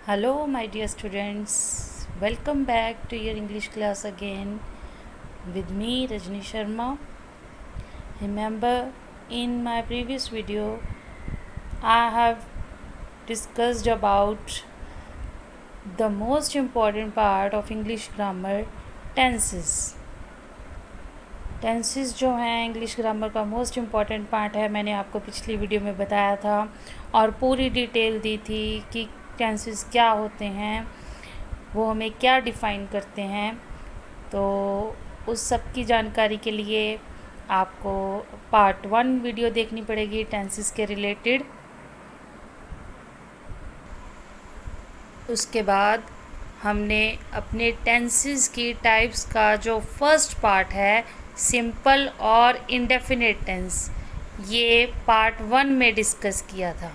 Hello, my dear students. Welcome back to your English class again with me, Rajni Sharma. Remember, in my previous video, I have discussed about the most important part of English grammar, tenses. Tenses जो हैं English grammar का most important part है, मैंने आपको पिछली video में बताया था और पूरी डिटेल दी थी कि टेंसेस क्या होते हैं, वो हमें क्या डिफ़ाइन करते हैं। तो उस सब की जानकारी के लिए आपको पार्ट 1 वीडियो देखनी पड़ेगी टेंसेस के रिलेटेड। उसके बाद हमने अपने टेंसेस की टाइप्स का जो फर्स्ट पार्ट है सिंपल और इंडेफिनिट टेंस, ये पार्ट 1 में डिस्कस किया था।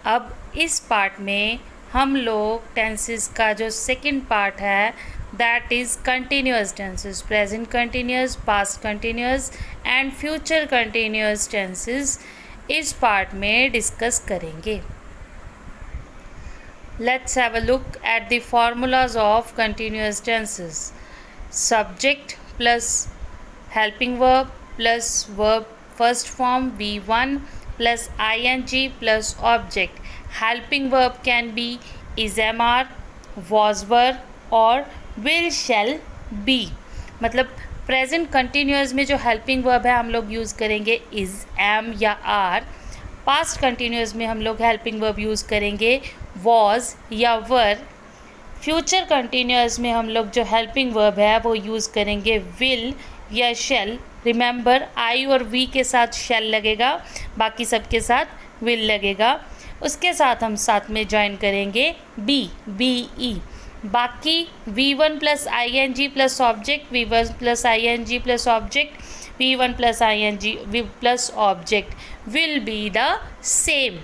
अब इस पार्ट में हम लोग टेंसेस का जो सेकंड पार्ट है that is continuous tenses, present continuous, past continuous and future continuous tenses इस पार्ट में डिस्कस करेंगे। Let's have a look at the formulas of continuous tenses. Subject plus helping verb plus verb first form V1 plus ing plus object. Helping verb can be is, am, are, was, were और will, shall, be. मतलब present continuous में जो helping verb है हम लोग use करेंगे is, M या are. Past continuous में हम लोग हेल्पिंग वर्ब यूज़ करेंगे वॉज या वर। फ्यूचर कंटिन्यूअस में हम लोग जो हेल्पिंग वर्ब है वो यूज़ करेंगे विल या शेल। रिमेंबर, आई और वी के साथ शेल लगेगा, बाकी सब के साथ विल लगेगा। उसके साथ हम साथ में ज्वाइन करेंगे बी, बी ई। बाकी V1 plus ing plus object, V1 plus ing plus object, V1 plus ing plus object will be the same.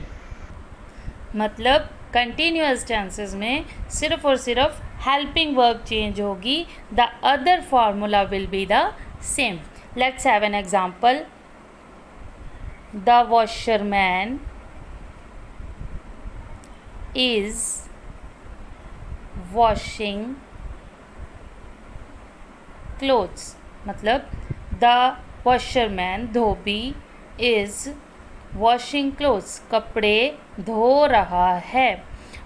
मतलब कंटिन्यूअस टेंसेस में सिर्फ और सिर्फ हेल्पिंग वर्ब चेंज होगी, the other formula will be the same. Let's have an example. The washerman is washing clothes. मतलब the washerman धोबी is washing clothes, कपड़े धो रहा है।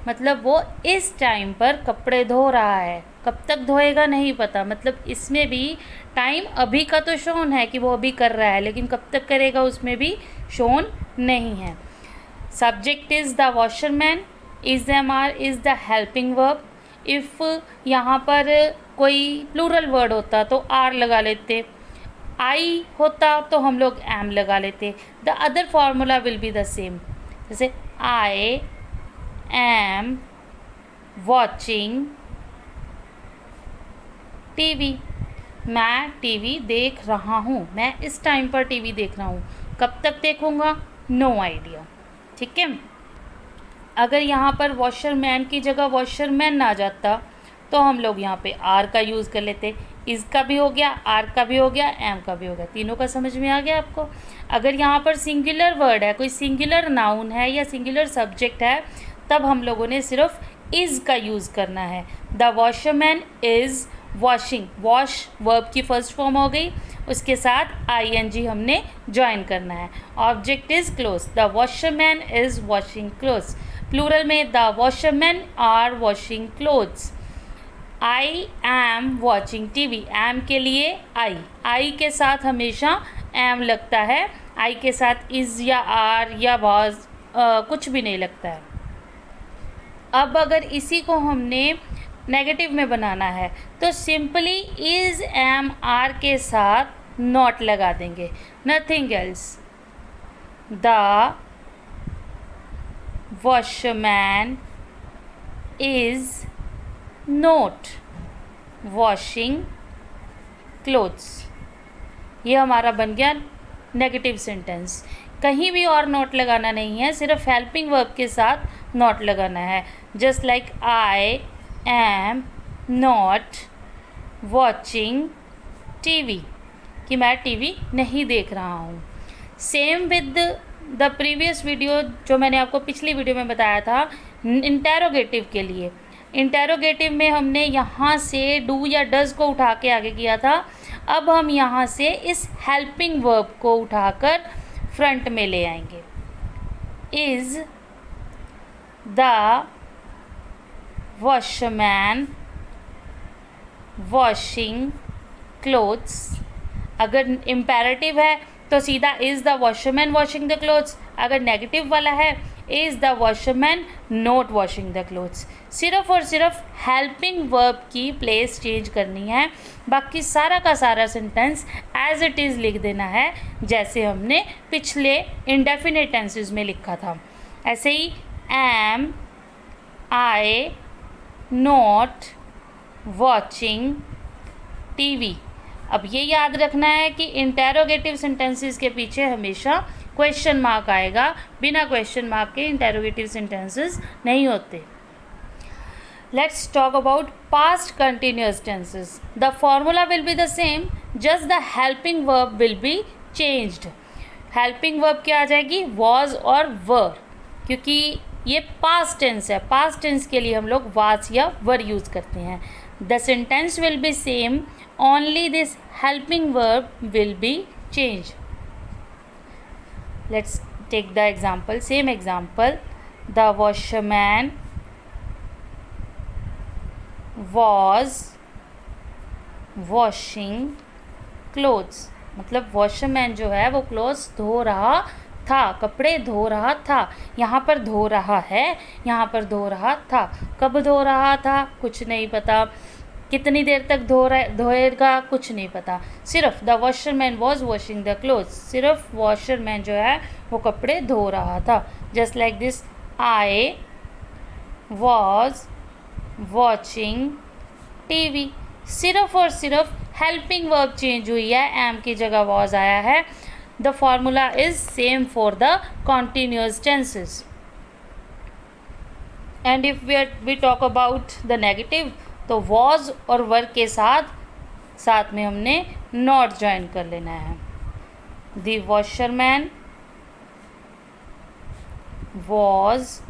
मतलब वो इस टाइम पर कपड़े धो रहा है, कब तक धोएगा नहीं पता। मतलब इसमें भी टाइम अभी का तो शोन है कि वो अभी कर रहा है, लेकिन कब तक करेगा उसमें भी शोन नहीं है। Subject is the washerman, is, am, are is the helping verb. If यहाँ पर कोई प्लूरल वर्ड होता तो आर लगा लेते, आई होता तो हम लोग एम लगा लेते। The other formula will be the same. जैसे आई एम वॉचिंग टीवी, मैं टीवी देख रहा हूँ, मैं इस टाइम पर टीवी देख रहा हूँ। कब तक देखूँगा, नो आइडिया। ठीक है। अगर यहाँ पर वॉशरमैन की जगह वॉशरमैन आ जाता तो हम लोग यहाँ पे आर का यूज़ कर लेते। इज़ का भी हो गया, आर का भी हो गया, एम का भी हो गया। तीनों का समझ में आ गया आपको। अगर यहाँ पर सिंगुलर वर्ड है, कोई सिंगुलर नाउन है या सिंगुलर सब्जेक्ट है, तब हम लोगों ने सिर्फ इज़ का यूज़ करना है। The washerman is washing, wash verb की फर्स्ट फॉर्म हो गई, उसके साथ ing हमने ज्वाइन करना है। Object is clothes, the washerman is washing clothes. Plural में the washerman are washing clothes. I am watching TV, am के लिए आई के साथ हमेशा एम लगता है, आई के साथ इज़ या आर या वॉज कुछ भी नहीं लगता है। अब अगर इसी को हमने नेगेटिव में बनाना है तो सिंपली इज़, एम, आर के साथ नॉट लगा देंगे, nothing else. The washerman is note washing clothes. ये हमारा बन गया नेगेटिव सेंटेंस। कहीं भी और नोट लगाना नहीं है, सिर्फ हेल्पिंग वर्ब के साथ नॉट लगाना है। Just like I am not watching TV, कि मैं टीवी नहीं देख रहा हूँ। Same with the previous video, जो मैंने आपको पिछली वीडियो में बताया था इंटेरोगेटिव के लिए, इंटेरोगेटिव में हमने यहाँ से डू या डज को उठा के आगे किया था। अब हम यहाँ से इस हेल्पिंग वर्ब को उठाकर फ्रंट में ले आएंगे। Is the washman washing clothes. अगर इम्पेरेटिव है तो सीधा is the washerman washing the clothes. अगर नेगेटिव वाला है is the washerman not washing the clothes. सिर्फ और सिर्फ हेल्पिंग वर्ब की प्लेस चेंज करनी है, बाकी सारा का सारा सेंटेंस एज इट इज़ लिख देना है, जैसे हमने पिछले इंडेफिनिट टेंसेस में लिखा था। ऐसे ही am I not watching TV. अब ये याद रखना है कि इंटेरोगेटिव सेंटेंसेस के पीछे हमेशा क्वेश्चन मार्क आएगा, बिना क्वेश्चन मार्क के इंटेरोगेटिव सेंटेंसेस नहीं होते। Let's talk about past continuous tenses. The formula will be the same, just the helping verb will be changed. Helping verb क्या आ जाएगी? वॉज और वर, क्योंकि ये पास्ट टेंस है। पास्ट टेंस के लिए हम लोग वाज या वर यूज़ करते हैं। The sentence will be same, only this helping verb will be changed. Let's take the example, same example. The washerman was washing clothes. मतलब वॉशरमैन जो है वो क्लोथ्स धो रहा था, कपड़े धो रहा था। यहाँ पर धो रहा है, यहाँ पर धो रहा था। कब धो रहा था कुछ नहीं पता, कितनी देर तक धोएगा कुछ नहीं पता। सिर्फ the washerman was washing the clothes, सिर्फ वॉशरमैन जो है वो कपड़े धो रहा था। Just like this, I was watching TV. सिर्फ और सिर्फ हेल्पिंग वर्ब चेंज हुई है, एम की जगह वॉज आया है। The formula is same for the continuous tenses. And if we talk about the negative, तो वॉज और वर के साथ में हमने नॉट ज्वाइन कर लेना है। The washerman was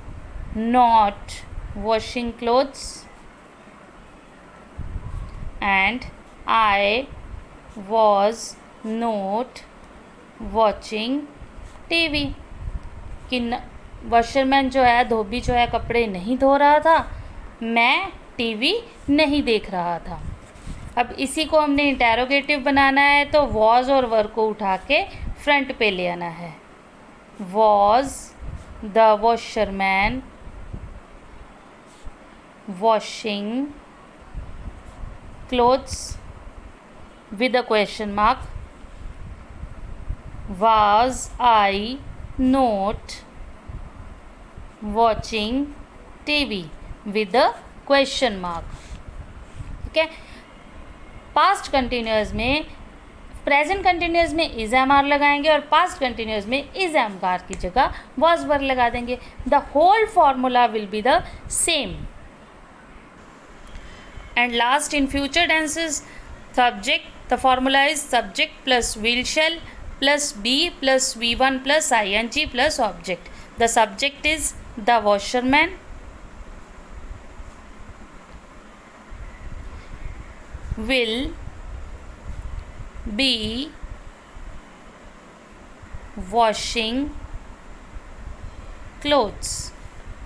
not washing clothes and I was not watching TV. कि वॉशरमैन जो है, धोबी जो है, कपड़े नहीं धो रहा था, मैं टीवी नहीं देख रहा था। अब इसी को हमने इंटेरोगेटिव बनाना है, तो वॉज और वर को उठा के फ्रंट पे ले आना है। Was the washerman washing clothes with a question mark. Was I not watching TV with a question mark. ठीक है। पास्ट कंटिन्यूअस में, प्रेजेंट कंटिन्यूअस में इज एम आर लगाएंगे और पास्ट कंटिन्यूअस में इज एम आर की जगह वॉज वर लगा देंगे। The whole formula will be the same. And last, in future tenses, subject, the formula is subject plus will shall plus be plus V1 plus ING plus object. The subject is the washerman, will be washing clothes।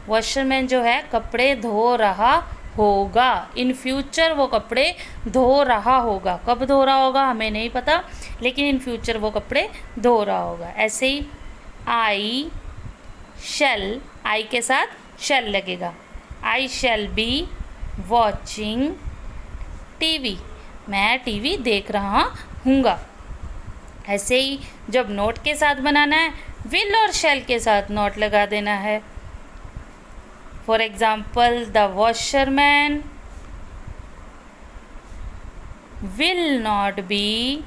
Washerman जो है कपड़े धो रहा होगा। In future वो कपड़े धो रहा होगा। कब धो रहा होगा हमें नहीं पता, लेकिन इन फ्यूचर वो कपड़े धो रहा होगा। ऐसे ही आई शैल, आई के साथ शैल लगेगा। आई शैल बी वॉचिंग टीवी, मैं टीवी देख रहा हूँगा। ऐसे ही जब नोट के साथ बनाना है, विल और शैल के साथ नोट लगा देना है। For example, the washerman will not be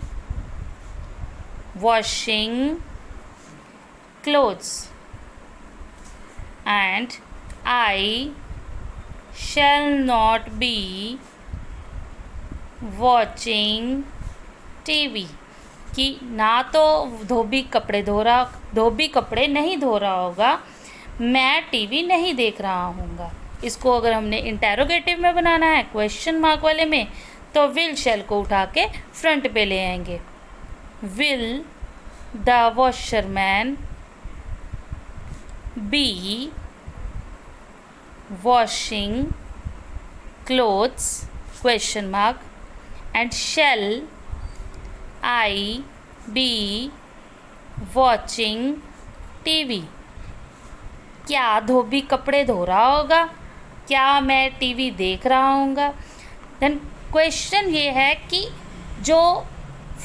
washing clothes and I shall not be watching TV. कि ना तो धोबी कपड़े नहीं धो रहा होगा, मैं टीवी नहीं देख रहा हूँगा। इसको अगर हमने इंटेरोगेटिव में बनाना है, क्वेश्चन मार्क वाले में, तो विल शैल को उठा के फ्रंट पे ले आएंगे। Will the washerman be washing clothes question mark and shall I be watching TV. क्या धोबी कपड़े धो रहा होगा, क्या मैं टीवी देख रहा हूँगा। देन क्वेश्चन ये है कि जो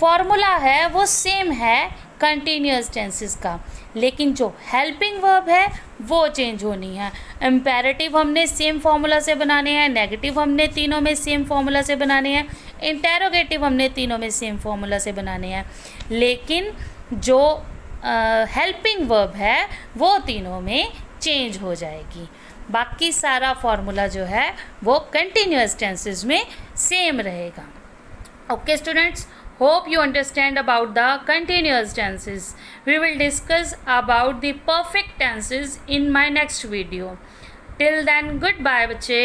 फॉर्मूला है वो सेम है कंटिन्यूअस टेंसेस का, लेकिन जो हेल्पिंग वर्ब है वो चेंज होनी है। इम्पेरेटिव हमने सेम फार्मूला से बनाने हैं, नेगेटिव हमने तीनों में सेम फार्मूला से बनाने हैं, इंटेरोगेटिव हमने तीनों में सेम फार्मूला से बनाने हैं, लेकिन जो हेल्पिंग वर्ब है वो तीनों में चेंज हो जाएगी। बाकी सारा फार्मूला जो है वो कंटिन्यूअस टेंसेस में सेम रहेगा। Okay students, hope you understand about the continuous tenses. We will discuss about the perfect tenses in my next video. Till then, goodbye बच्चे।